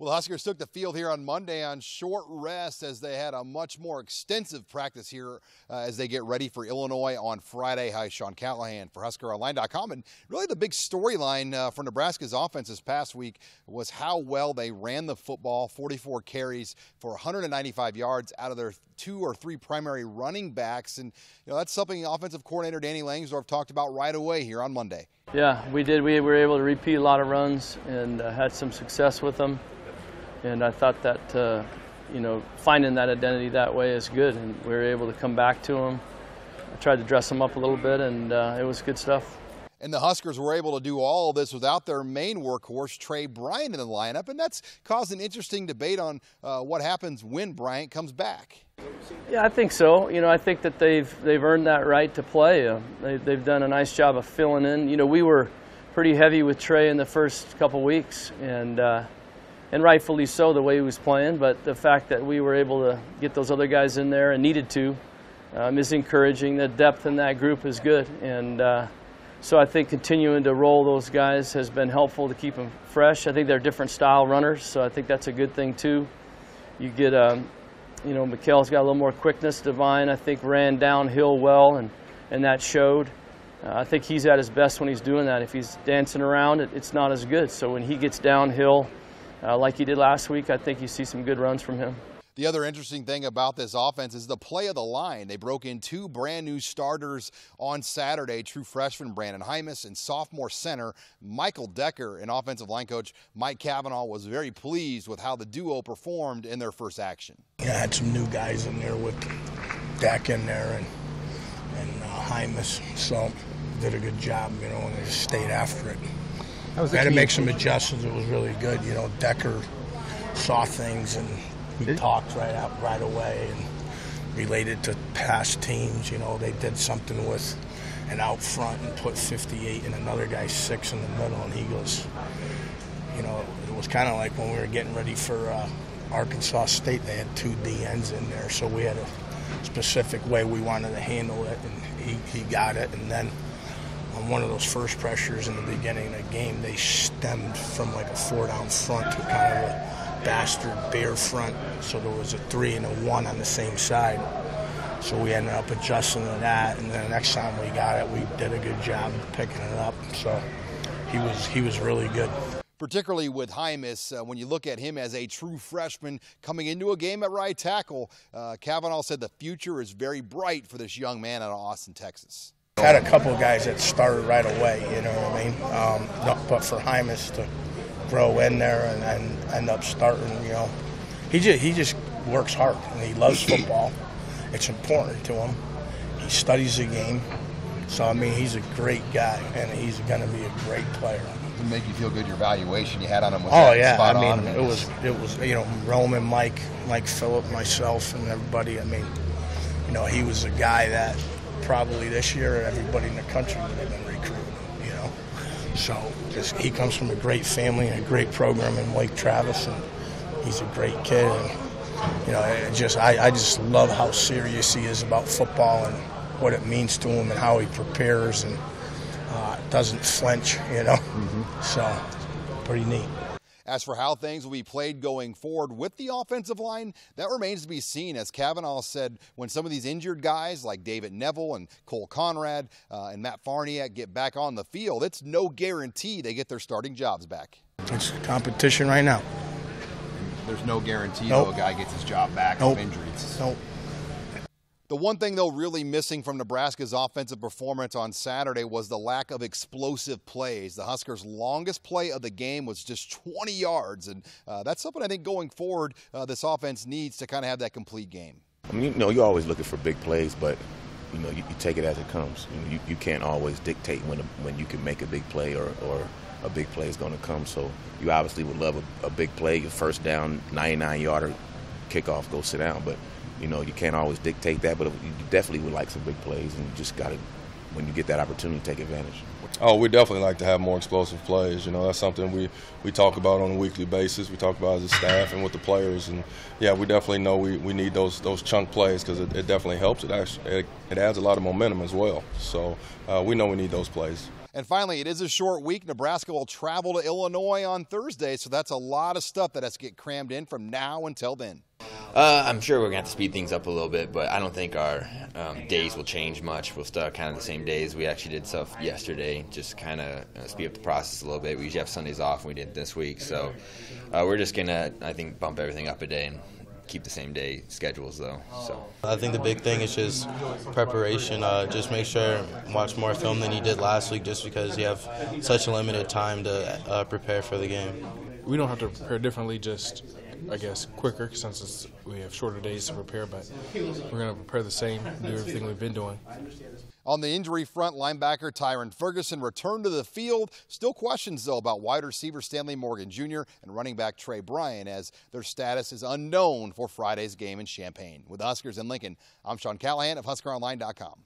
Well, Huskers took the field here on Monday on short rest as they had a much more extensive practice here as they get ready for Illinois on Friday. Hi, Sean Callahan for HuskerOnline.com. And really the big storyline for Nebraska's offense this past week was how well they ran the football, 44 carries for 195 yards out of their 2 or 3 primary running backs. And that's something offensive coordinator Danny Langsdorf talked about right away here on Monday. Yeah, we did. We were able to repeat a lot of runs and had some success with them. And I thought that, finding that identity that way is good. And we were able to come back to them. I tried to dress them up a little bit, and it was good stuff. And the Huskers were able to do all of this without their main workhorse, Trey Bryant, in the lineup. And that's caused an interesting debate on what happens when Bryant comes back. Yeah, I think so. I think that they've earned that right to play. They've done a nice job of filling in. We were pretty heavy with Trey in the first couple weeks, and rightfully so the way he was playing. But the fact that we were able to get those other guys in there and needed to is encouraging. The depth in that group is good, and so I think continuing to roll those guys has been helpful to keep them fresh. I think they're different style runners, so I think that's a good thing too. You get Mikhail's got a little more quickness. Divine, I think, ran downhill well, and that showed. I think he's at his best when he's doing that. If he's dancing around, it's not as good. So when he gets downhill, like he did last week, I think you see some good runs from him. The other interesting thing about this offense is the play of the line. They broke in 2 brand new starters on Saturday, true freshman Brandon Hymas and sophomore center Michael Decker. And offensive line coach Mike Cavanaugh was very pleased with how the duo performed in their first action. Yeah, I had some new guys in there with Deck in there and Hymas, so did a good job, and they just stayed after it. Had to make some adjustments. It was really good. Decker saw things and we talked right away and related to past teams. They did something with an out front and put 58 and another guy 6 in the middle, and he goes, it was kind of like when we were getting ready for Arkansas State. They had 2 DNs in there, so we had a specific way we wanted to handle it, and he got it. And then on one of those first pressures in the beginning of the game, they stemmed from like a 4-down front to kind of a bastard bear front, so there was a 3 and a 1 on the same side. So we ended up adjusting to that, and then the next time we got it, we did a good job picking it up. So he was really good. Particularly with Hymas, when you look at him as a true freshman coming into a game at right tackle, Cavanaugh said the future is very bright for this young man out of Austin, Texas. Had a couple of guys that started right away, but for Hymas to grow in there and end up starting, he just works hard and he loves football. It's important to him. He studies the game. So, he's a great guy, and he's going to be a great player. Does it make you feel good, your valuation you had on him was spot on? It was Roman, Mike Phillip, myself, and everybody. He was a guy that probably this year everybody in the country would have been recruiting, So he comes from a great family and a great program in Lake Travis, and he's a great kid. And, I just love how serious he is about football and what it means to him and how he prepares and doesn't flinch, So pretty neat. As for how things will be played going forward with the offensive line, that remains to be seen. As Cavanaugh said, when some of these injured guys like David Neville and Cole Conrad and Matt Farniak get back on the field, it's no guarantee they get their starting jobs back. It's competition right now. There's no guarantee though a guy gets his job back from injuries. Nope. The one thing, though, really missing from Nebraska's offensive performance on Saturday was the lack of explosive plays. The Huskers' longest play of the game was just 20 yards, and that's something I think going forward this offense needs to kind of have that complete game. You're always looking for big plays, but, you take it as it comes. You can't always dictate when you can make a big play or a big play is going to come. So you obviously would love a big play, a first down, 99-yarder, kickoff, go sit down, but you can't always dictate that, but you definitely would like some big plays, and you just got to, when you get that opportunity, take advantage. Oh, we definitely like to have more explosive plays. That's something we talk about on a weekly basis. We talk about as a staff and with the players, and yeah, we definitely know we need those chunk plays because it definitely helps. It adds a lot of momentum as well. So we know we need those plays. And finally, it is a short week. Nebraska will travel to Illinois on Thursday, so that's a lot of stuff that has to get crammed in from now until then. I'm sure we're going to have to speed things up a little bit, but I don't think our days will change much. We'll start kind of the same days. We actually did stuff yesterday, just kind of speed up the process a little bit. We usually have Sundays off, and we did this week. So we're just going to, I think, bump everything up a day and keep the same day schedules, though. So I think the big thing is just preparation. Just make sure watch more film than you did last week, just because you have such a limited time to prepare for the game. We don't have to prepare differently, just I guess quicker since we have shorter days to prepare, but we're going to prepare the same, do everything we've been doing. On the injury front, linebacker Tyron Ferguson returned to the field. Still questions, though, about wide receiver Stanley Morgan Jr. and running back Trey Bryan, as their status is unknown for Friday's game in Champaign. With the Huskers in Lincoln, I'm Sean Callahan of HuskerOnline.com.